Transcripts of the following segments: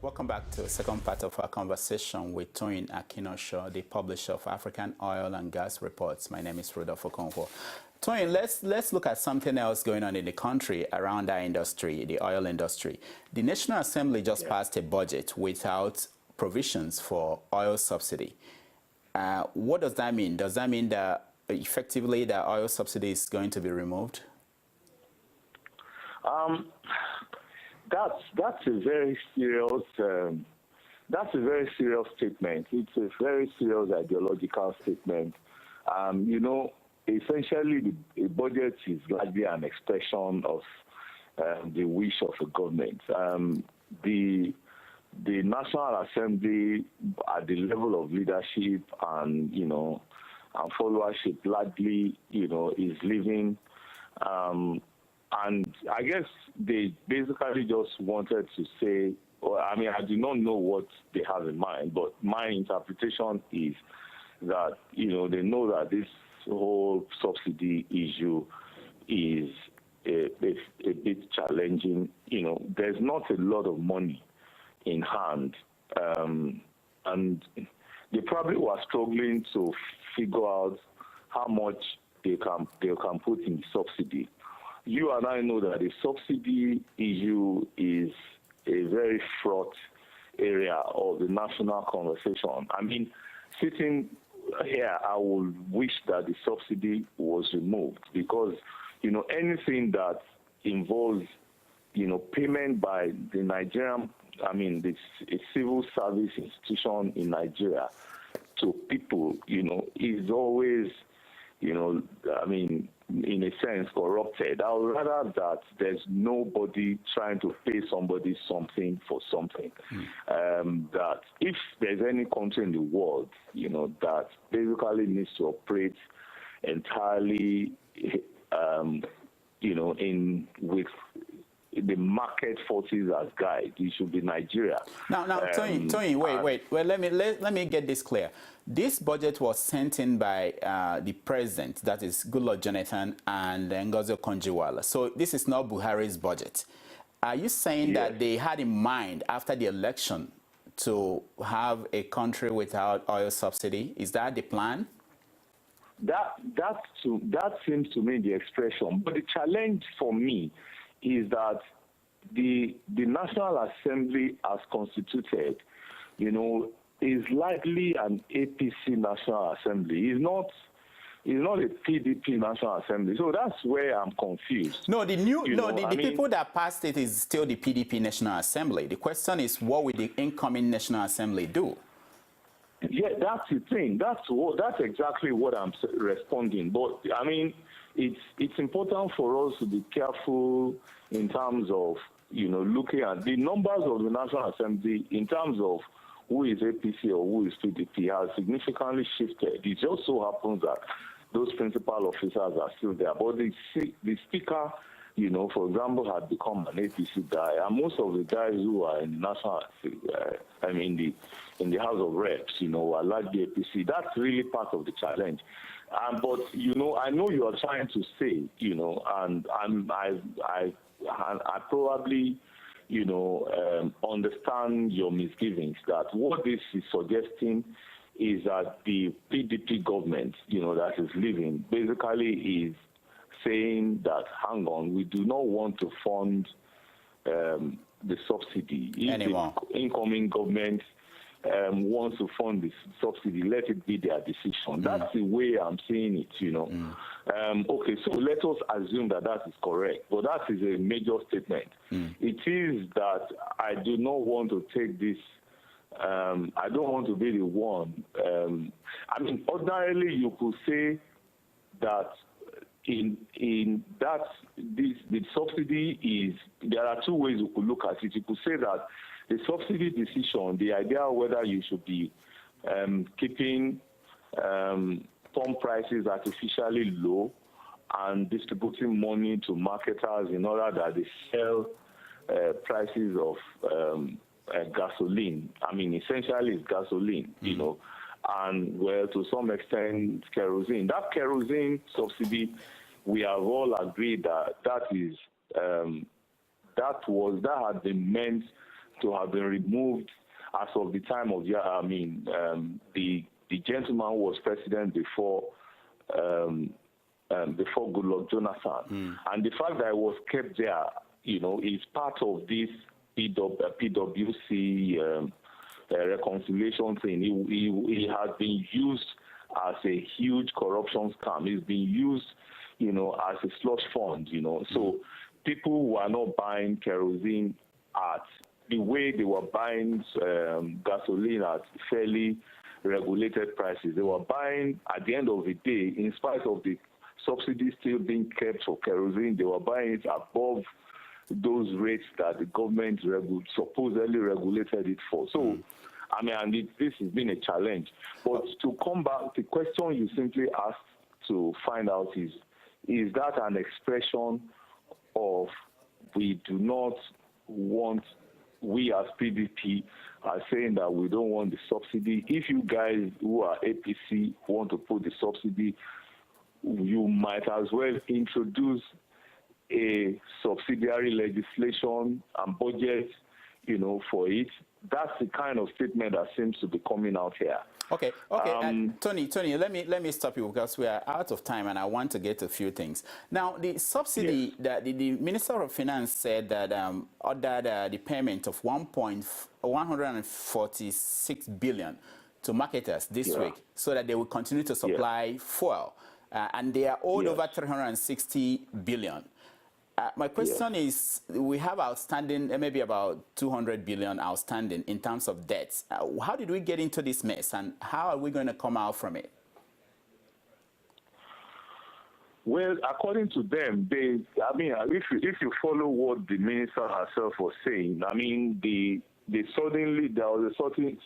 Welcome back to the second part of our conversation with Toyin Akinosho, the publisher of African Oil and Gas Reports. My name is Rudolf Okonkwo. Toyin, let's look at something else going on in the country around our industry, the oil industry. The National Assembly just passed a budget without provisions for oil subsidy. What does that mean? Does that mean that effectively the oil subsidy is going to be removed? That's a very serious statement. It's a very serious ideological statement. Essentially, the budget is largely an expression of the wish of the government. The National Assembly, at the level of leadership and and followership, largely is living. And I guess they basically just wanted to say, I do not know what they have in mind, but my interpretation is that, they know that this whole subsidy issue is a bit challenging. There's not a lot of money in hand, and they probably were struggling to figure out how much they can put in the subsidy. You and I know that the subsidy issue is a very fraught area of the national conversation. Sitting here, I would wish that the subsidy was removed because, anything that involves, payment by the Nigerian, a civil service institution in Nigeria to people, is always, in a sense, corrupted. I would rather that there's nobody trying to pay somebody something for something. That if there's any country in the world, that basically needs to operate entirely, with the market forces as guide, it should be Nigeria. Now, Toyin, wait. Well, let me get this clear. This budget was sent in by the president, that is Goodluck Jonathan and Ngozi Okonjo-Iweala. So this is not Buhari's budget. Are you saying that they had in mind after the election to have a country without oil subsidy? Is that the plan? That seems to me the expression. But the challenge for me is that the National Assembly as constituted, is likely an APC National Assembly. It's not a PDP National Assembly. So that's where I'm confused. No, the people that passed it is still the PDP National Assembly. The question is, what will the incoming National Assembly do? Yeah, that's the thing. That's exactly what I'm responding. But it's important for us to be careful in terms of looking at the numbers of the National Assembly in terms of who is APC or who is PDP has significantly shifted. It just so happens that those principal officers are still there. But the speaker, for example, had become an APC guy, and most of the guys who are in the national, in the House of Reps, are largely APC. That's really part of the challenge. But I know you are trying to say, and I probably, understand your misgivings that what this is suggesting is that the PDP government, that is living, basically is saying that, hang on, we do not want to fund the subsidy. Anymore. If the incoming government wants to fund this subsidy, let it be their decision. That's the way I'm seeing it, Okay, so let us assume that is correct, but that is a major statement. It is that I do not want to take this, I don't want to be the one. Ordinarily you could say that the subsidy is, there are two ways you could look at it. You could say that the subsidy decision, the idea of whether you should be keeping pump prices artificially low and distributing money to marketers in order that they sell prices of gasoline. I mean, essentially it's gasoline, you know, and well, to some extent, kerosene. That kerosene subsidy, we have all agreed that that had been meant to have been removed as of the time of the gentleman who was president before Goodluck Jonathan, and the fact that it was kept there, you know, is part of this PwC reconciliation thing. It has been used as a huge corruption scam. It's been used, you know, as a slush fund, you know. So people who are not buying kerosene at the way they were buying gasoline at fairly regulated prices. They were buying, at the end of the day, in spite of the subsidies still being kept for kerosene, they were buying it above those rates that the government supposedly regulated it for. So, I mean, and this has been a challenge. But to come back, the question you simply asked to find out is that an expression of we do not want, we as PDP are saying that we don't want the subsidy? If you guys who are APC want to put the subsidy, you might as well introduce a subsidiary legislation and budget, you know, for it. That's the kind of statement that seems to be coming out here. Okay. Tony, let me stop you because we are out of time and I want to get to a few things. Now, the subsidy, that the Minister of Finance said that ordered the payment of 146 billion to marketers this week so that they will continue to supply fuel. And they are owed over 360 billion. My question is, we have outstanding, maybe about 200 billion outstanding in terms of debts. How did we get into this mess, and how are we going to come out from it? Well, according to them, if you follow what the minister herself was saying, I mean, there was a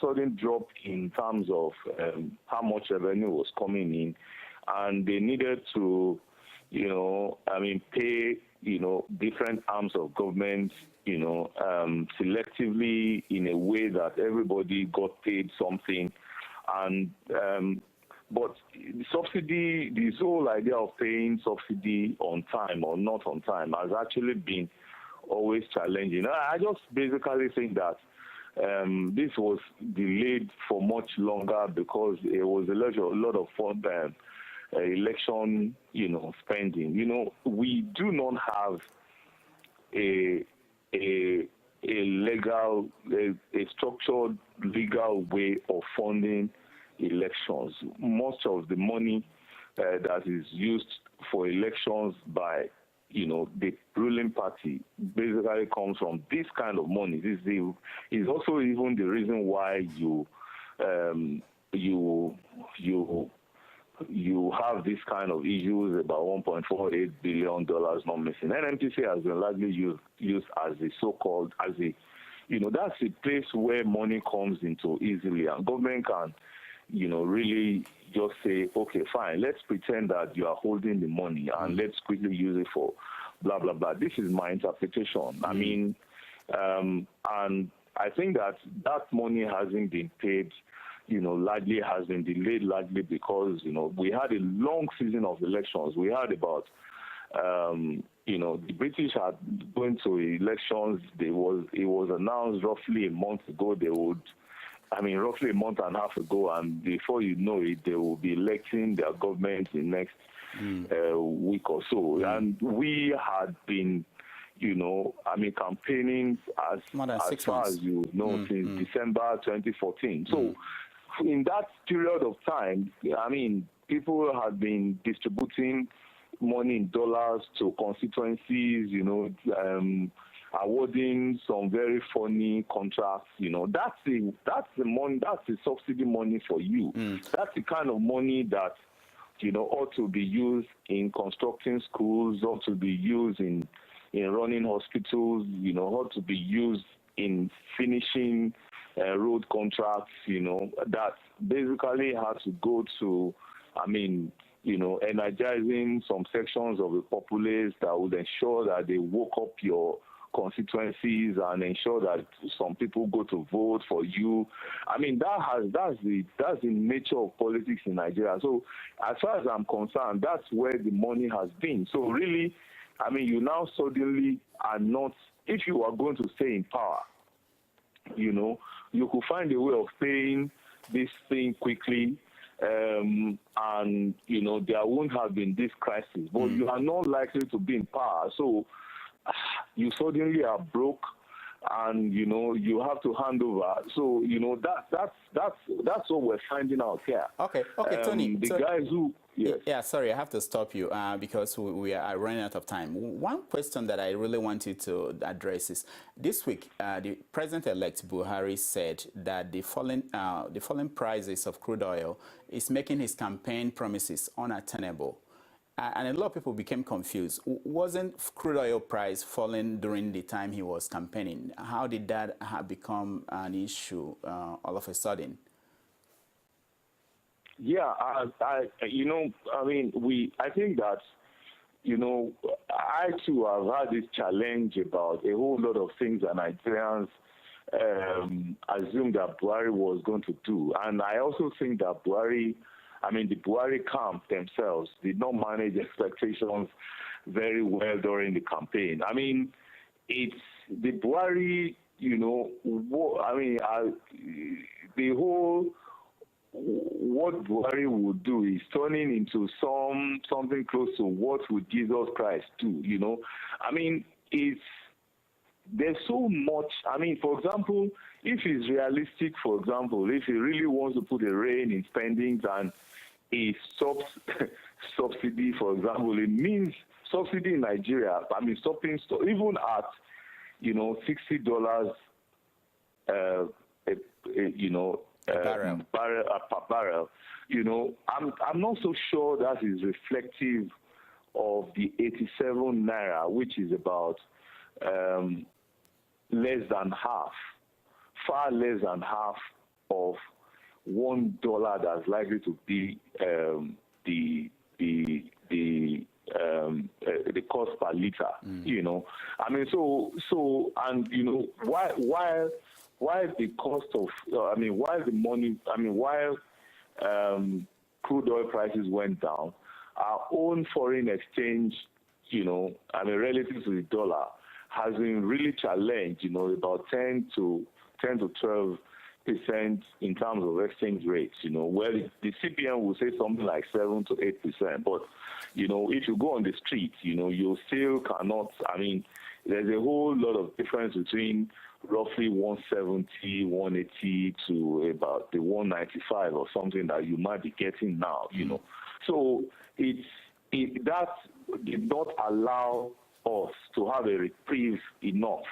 sudden drop in terms of how much revenue was coming in, and they needed to, you know, pay, you know, different arms of government, you know, selectively in a way that everybody got paid something. And but the subsidy, this whole idea of paying subsidy on time or not on time has actually been always challenging. I just basically think that this was delayed for much longer because it was a lot of fun election, you know, spending. You know, we do not have a structured legal way of funding elections. Most of the money that is used for elections by, you know, the ruling party basically comes from this kind of money. This is also even the reason why you have this kind of issues about $1.48 billion not missing. NNPC has been largely used as a so-called, you know, that's a place where money comes into easily, and government can, you know, really just say, okay, fine, let's pretend that you are holding the money and let's quickly use it for blah, blah, blah. This is my interpretation. I mean, and I think that money hasn't been paid, you know, largely has been delayed largely because, you know, we had a long season of elections. We had about, you know, the British had going to elections. It was announced roughly a month ago roughly a month and a half ago, and before you know it, they will be electing their government in the next week or so. And we had been, you know, campaigning as far as you know, since December 2014. So in that period of time, I mean, people have been distributing money in dollars to constituencies, you know, awarding some very funny contracts. You know, that's the money, that's the subsidy money for you. That's the kind of money that, you know, ought to be used in constructing schools, ought to be used in running hospitals, you know, ought to be used in finishing road contracts, you know, that basically has to go to, you know, energizing some sections of the populace that would ensure that they woke up your constituencies and ensure that some people go to vote for you. I mean, that's the nature of politics in Nigeria. So as far as I'm concerned, that's where the money has been. So really, I mean, you now suddenly are not, if you are going to stay in power, you know, you could find a way of paying this thing quickly, and, you know, there won't have been this crisis. But you are not likely to be in power. So you suddenly are broke, and, you know, you have to hand over. So, you know, that's what we're finding out here. Okay, Tony. The guys who... Yes. Yeah, sorry, I have to stop you because we are running out of time. One question that I really wanted to address is, this week, the President-elect Buhari said that the falling prices of crude oil is making his campaign promises unattainable. And a lot of people became confused. Wasn't crude oil price falling during the time he was campaigning? How did that have become an issue all of a sudden? Yeah, you know, I mean, I think that, you know, I too have had this challenge about a whole lot of things that Nigerians assumed that Buhari was going to do. And I also think that the Buhari camp themselves did not manage expectations very well during the campaign. I mean, it's the Buhari, you know, the whole... What Buhari would do is turning into something close to what would Jesus Christ do, you know. I mean, there's so much. I mean, for example, if it's realistic, for example, if he really wants to put a rein in spending and he stops subsidy, for example, it means subsidy in Nigeria, I mean, stopping even at, you know, $60 you know, per barrel, you know, I'm not so sure that is reflective of the 87 naira, which is about less than half, far less than half of $1 that's likely to be the cost per liter. You know, I mean, so and you know, while the cost of, while crude oil prices went down, our own foreign exchange, you know, I mean, relative to the dollar, has been really challenged, you know, about 10 to 12% in terms of exchange rates, you know, where the CPM will say something like 7 to 8%. But, you know, if you go on the street, you know, you still cannot, I mean, there's a whole lot of difference between roughly 170, 180 to about the 195 or something that you might be getting now, you know. So that did not allow us to have a reprieve enough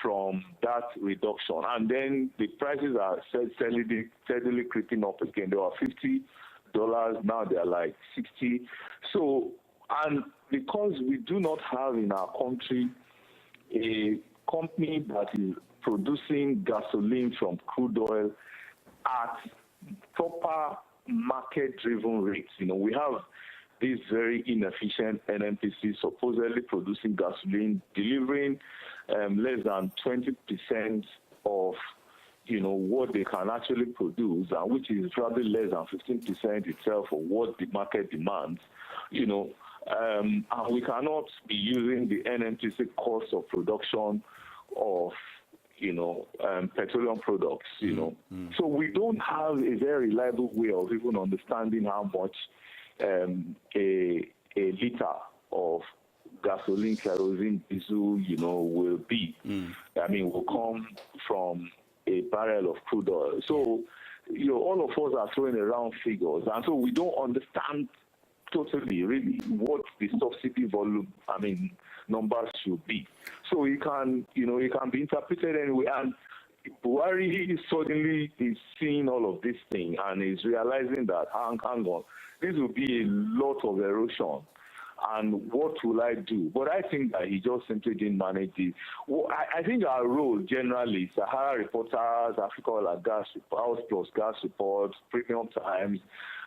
from that reduction. And then the prices are steadily creeping up again. They were $50, now they're like 60. So, and because we do not have in our country a company that is producing gasoline from crude oil at proper market-driven rates. You know, we have this very inefficient NNPC supposedly producing gasoline, delivering less than 20% of, you know, what they can actually produce, and which is probably less than 15% itself of what the market demands, you know. And we cannot be using the NNPC cost of production of, you know, petroleum products, you know. So we don't have a very reliable way of even understanding how much a liter of gasoline, kerosene, diesel, you know, will be. I mean, will come from a barrel of crude oil. So, you know, all of us are throwing around figures, and so we don't understand totally, really, what the subsidy volume, I mean, numbers should be. So it can, you know, it can be interpreted anyway. And Buhari suddenly is seeing all of this thing and is realizing that, hang on, this will be a lot of erosion. And what will I do? But I think that he just simply didn't manage it. Well, I think our role generally, Sahara Reporters, Africa Oil and Gas, House Plus Gas Reports, Premium Times,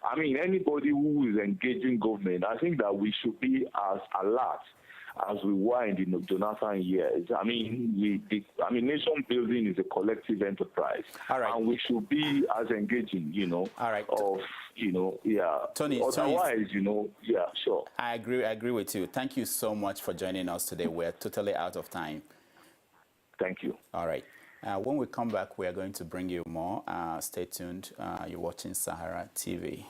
I mean, anybody who is engaging government, I think that we should be as alert as we were in the Jonathan years. I mean, nation building is a collective enterprise, and we should be as engaging, Tony, otherwise, sure. I agree with you. Thank you so much for joining us today. We're totally out of time. Thank you. All right. When we come back, we are going to bring you more. Stay tuned. You're watching Sahara TV.